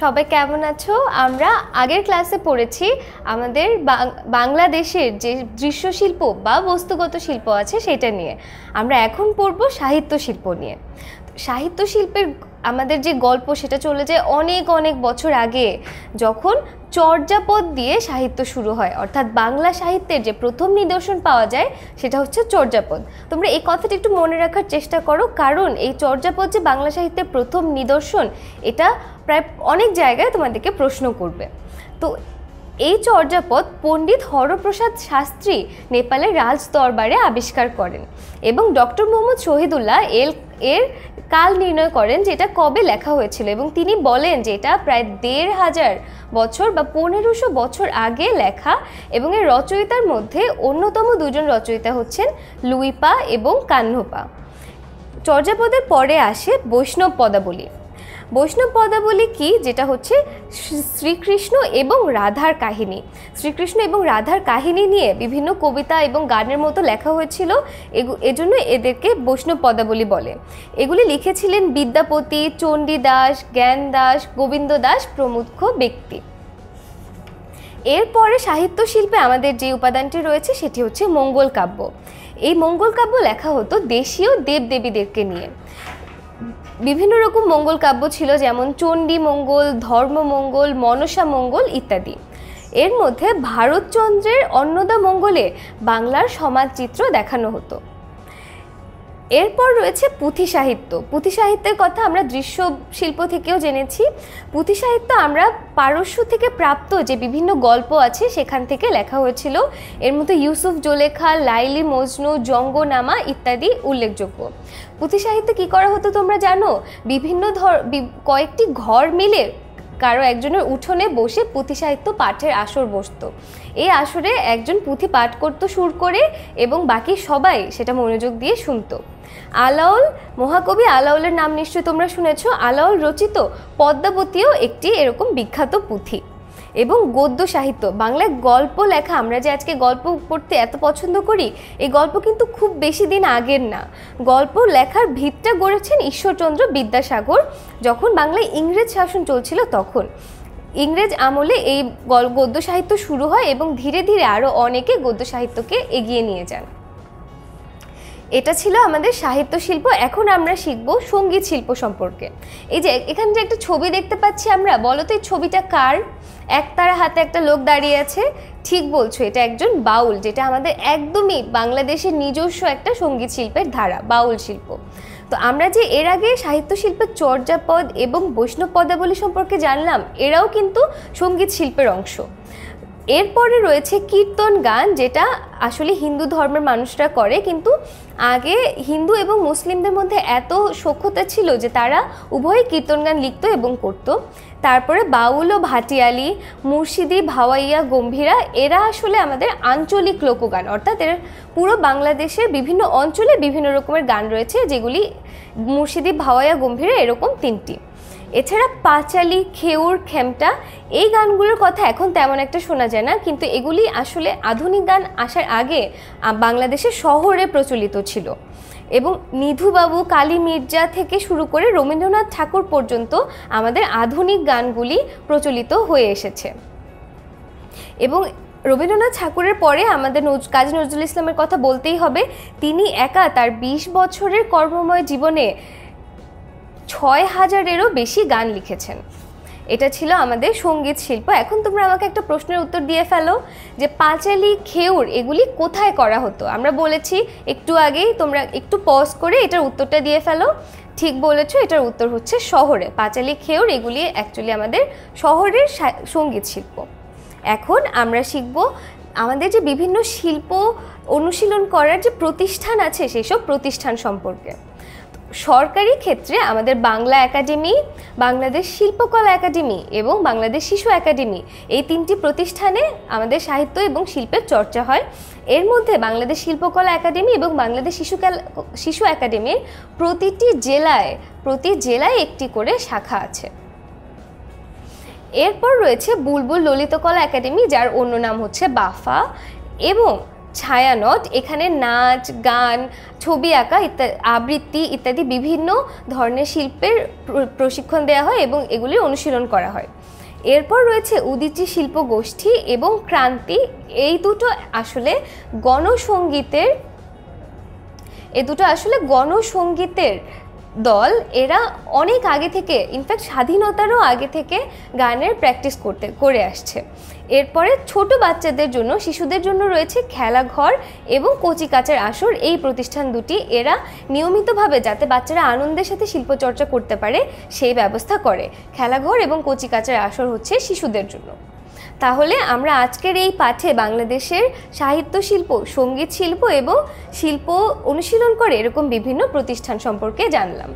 সবাই কেমন আছো? আমরা আগের ক্লাসে পড়েছি আমাদের বাংলাদেশের যে দৃশ্যশিল্প বা বস্তুগত শিল্প আছে সেটা নিয়ে। আমরা এখন পড়ব সাহিত্য শিল্প নিয়ে। সাহিত্য শিল্পের আমাদের যে গল্প সেটা চলে যায় অনেক অনেক বছর আগে, যখন চর্যাপদ দিয়ে সাহিত্য শুরু হয়, অর্থাৎ বাংলা সাহিত্যের যে প্রথম নিদর্শন পাওয়া যায় সেটা হচ্ছে চর্যাপদ। তোমরা এই কথাটা একটু মনে রাখার চেষ্টা করো, কারণ এই চর্যাপদ যে বাংলা সাহিত্যের প্রথম নিদর্শন এটা প্রায় অনেক জায়গায় তোমাদেরকে প্রশ্ন করবে। তো এই চর্যাপদ পণ্ডিত হরপ্রসাদ শাস্ত্রী নেপালের রাজ দরবারে আবিষ্কার করেন এবং ডক্টর মোহাম্মদ শহীদুল্লাহ এর কাল নির্ণয় করেন যে এটা কবে লেখা হয়েছিল, এবং তিনি বলেন যে এটা প্রায় ১৫০০ বছর বা ১৫০০ বছর আগে লেখা, এবং এর রচয়িতার মধ্যে অন্যতম দুজন রচয়িতা হচ্ছেন লুইপা এবং কাহ্নপা। চর্যাপদের পরে আসে বৈষ্ণব পদাবলী। বৈষ্ণব পদাবলী কি? যেটা হচ্ছে শ্রীকৃষ্ণ এবং রাধার কাহিনী। শ্রীকৃষ্ণ এবং রাধার কাহিনী নিয়ে বিভিন্ন কবিতা এবং গানের মতো লেখা হয়েছিল, এজন্য এদেরকে বৈষ্ণব পদাবলী বলে। এগুলি লিখেছিলেন বিদ্যাপতি, চণ্ডীদাস, জ্ঞানদাস, গোবিন্দ দাস প্রমুখ ব্যক্তি। এরপরে সাহিত্য শিল্পে আমাদের যে উপাদানটি রয়েছে সেটি হচ্ছে মঙ্গল কাব্য। এই মঙ্গল কাব্য লেখা হতো দেশীয় দেবদেবীদেরকে নিয়ে। বিভিন্ন রকম মঙ্গল কাব্য ছিল, যেমন চণ্ডী মঙ্গল, ধর্মমঙ্গল, মনসা মঙ্গল ইত্যাদি। এর মধ্যে ভারতচন্দ্রের অন্নদা মঙ্গলে বাংলার সমাজচিত্র দেখানো হতো। এরপর রয়েছে পুঁথি সাহিত্য। পুঁথি সাহিত্যের কথা আমরা দৃশ্য শিল্প থেকেও জেনেছি। পুঁথি সাহিত্য আমরা পারস্য থেকে প্রাপ্ত যে বিভিন্ন গল্প আছে সেখান থেকে লেখা হয়েছিল। এর মধ্যে ইউসুফ জোলেখা, লাইলি মজনু, জঙ্গনামা ইত্যাদি উল্লেখযোগ্য। পুঁথি সাহিত্যে কী করা হতো তোমরা জানো? বিভিন্ন কয়েকটি ঘর মিলে কারো একজনের উঠোনে বসে পুঁথি সাহিত্য পাঠের আসর বসতো। এই আসরে একজন পুঁথি পাঠ করতো সুর করে, এবং বাকি সবাই সেটা মনোযোগ দিয়ে শুনতো। আলাওল, মহাকবি আলাওলের নাম নিশ্চয়ই তোমরা শুনেছ। আলাওল রচিত পদ্মাবতীও একটি এরকম বিখ্যাত পুঁথি। এবং গদ্য সাহিত্য, বাংলায় গল্প লেখা। আমরা যে আজকে গল্প পড়তে এত পছন্দ করি, এই গল্প কিন্তু খুব বেশি দিন আগের না। গল্প লেখার ভিতটা গড়েছেন ঈশ্বরচন্দ্র বিদ্যাসাগর, যখন বাংলায় ইংরেজ শাসন চলছিল তখন। ইংরেজ আমলে এই গদ্য সাহিত্য শুরু হয় এবং ধীরে ধীরে আরও অনেকে গদ্য সাহিত্যকে এগিয়ে নিয়ে যান। এটা ছিল আমাদের সাহিত্য শিল্প। এখন আমরা শিখব সঙ্গীত শিল্প সম্পর্কে। এই যে এখানে যে একটা ছবি দেখতে পাচ্ছি আমরা, বলো তো এই ছবিটা কার? একতারা হাতে একটা লোক দাঁড়িয়ে আছে। ঠিক বলছো, এটা একজন বাউল, যেটা আমাদের একদমই বাংলাদেশের নিজস্ব একটা সঙ্গীত শিল্পের ধারা, বাউল শিল্প। তো আমরা যে এর আগে সাহিত্য শিল্পের চর্যাপদ এবং বৈষ্ণব পদাবলী সম্পর্কে জানলাম, এরাও কিন্তু সঙ্গীত শিল্পের অংশ। এরপরে রয়েছে কীর্তন গান, যেটা আসলে হিন্দু ধর্মের মানুষরা করে, কিন্তু আগে হিন্দু এবং মুসলিমদের মধ্যে এত সখ্যতা ছিল যে তারা উভয়ই কীর্তন গান লিখত এবং করত। তারপরে বাউল ও ভাটিয়ালি, মুর্শিদি, ভাওয়াইয়া, গম্ভীরা, এরা আসলে আমাদের আঞ্চলিক লোকগান, অর্থাৎ এর পুরো বাংলাদেশের বিভিন্ন অঞ্চলে বিভিন্ন রকমের গান রয়েছে, যেগুলি মুর্শিদি, ভাওয়াইয়া, গম্ভীরা এরকম তিনটি। এছাড়া পাঁচালি, খেউর, খেমটা, এই গানগুলোর কথা এখন তেমন একটা শোনা যায় না, কিন্তু এগুলি আসলে আধুনিক গান আসার আগে বাংলাদেশের শহরে প্রচলিত ছিল। এবং নিধুবাবু, কালী মির্জা থেকে শুরু করে রবীন্দ্রনাথ ঠাকুর পর্যন্ত আমাদের আধুনিক গানগুলি প্রচলিত হয়ে এসেছে। এবং রবীন্দ্রনাথ ঠাকুরের পরে আমাদের কাজী নজরুল ইসলামের কথা বলতেই হবে। তিনি একা তার ২০ বছরের কর্মময় জীবনে ৬,০০০-এরও বেশি গান লিখেছেন। এটা ছিল আমাদের সঙ্গীত শিল্প। এখন তোমরা আমাকে একটা প্রশ্নের উত্তর দিয়ে ফেলো যে পাঁচালি, খেউর এগুলি কোথায় করা হতো? আমরা বলেছি একটু আগেই, তোমরা একটু পজ করে এটার উত্তরটা দিয়ে ফেলো। ঠিক বলেছো, এটার উত্তর হচ্ছে শহরে। পাঁচালি, খেউর এগুলি অ্যাকচুয়ালি আমাদের শহরের সঙ্গীত শিল্প। এখন আমরা শিখব আমাদের যে বিভিন্ন শিল্প অনুশীলন করার যে প্রতিষ্ঠান আছে সেসব প্রতিষ্ঠান সম্পর্কে। সরকারি ক্ষেত্রে আমাদের বাংলা একাডেমি, বাংলাদেশ শিল্পকলা একাডেমি এবং বাংলাদেশ শিশু একাডেমি, এই তিনটি প্রতিষ্ঠানে আমাদের সাহিত্য এবং শিল্পের চর্চা হয়। এর মধ্যে বাংলাদেশ শিল্পকলা একাডেমি এবং বাংলাদেশ শিশু একাডেমির প্রতি জেলায় একটি করে শাখা আছে। এরপর রয়েছে বুলবুল ললিতকলা একাডেমি, যার অন্য নাম হচ্ছে বাফা, এবং ছায়ানট। এখানে নাচ, গান, ছবি আঁকা ইত্যাদি, আবৃত্তি ইত্যাদি বিভিন্ন ধরনের শিল্পের প্রশিক্ষণ দেওয়া হয় এবং এগুলির অনুশীলন করা হয়। এরপর রয়েছে উদীচী শিল্পগোষ্ঠী এবং ক্রান্তি। এই দুটো আসলে গণসঙ্গীতের দল। এরা অনেক আগে থেকে, ইনফ্যাক্ট স্বাধীনতারও আগে থেকে গানের প্র্যাকটিস করে আসছে। এরপরে ছোট বাচ্চাদের জন্য, শিশুদের জন্য রয়েছে খেলাঘর এবং কচিকাঁচার আসর। এই প্রতিষ্ঠান দুটি এরা নিয়মিতভাবে যাতে বাচ্চারা আনন্দের সাথে শিল্পচর্চা করতে পারে সেই ব্যবস্থা করে। খেলাঘর এবং কচিকাঁচার আসর হচ্ছে শিশুদের জন্য। তাহলে আমরা আজকের এই পাঠে বাংলাদেশের সাহিত্য শিল্প, সঙ্গীত শিল্প এবং শিল্প অনুশীলন করে এরকম বিভিন্ন প্রতিষ্ঠান সম্পর্কে জানলাম।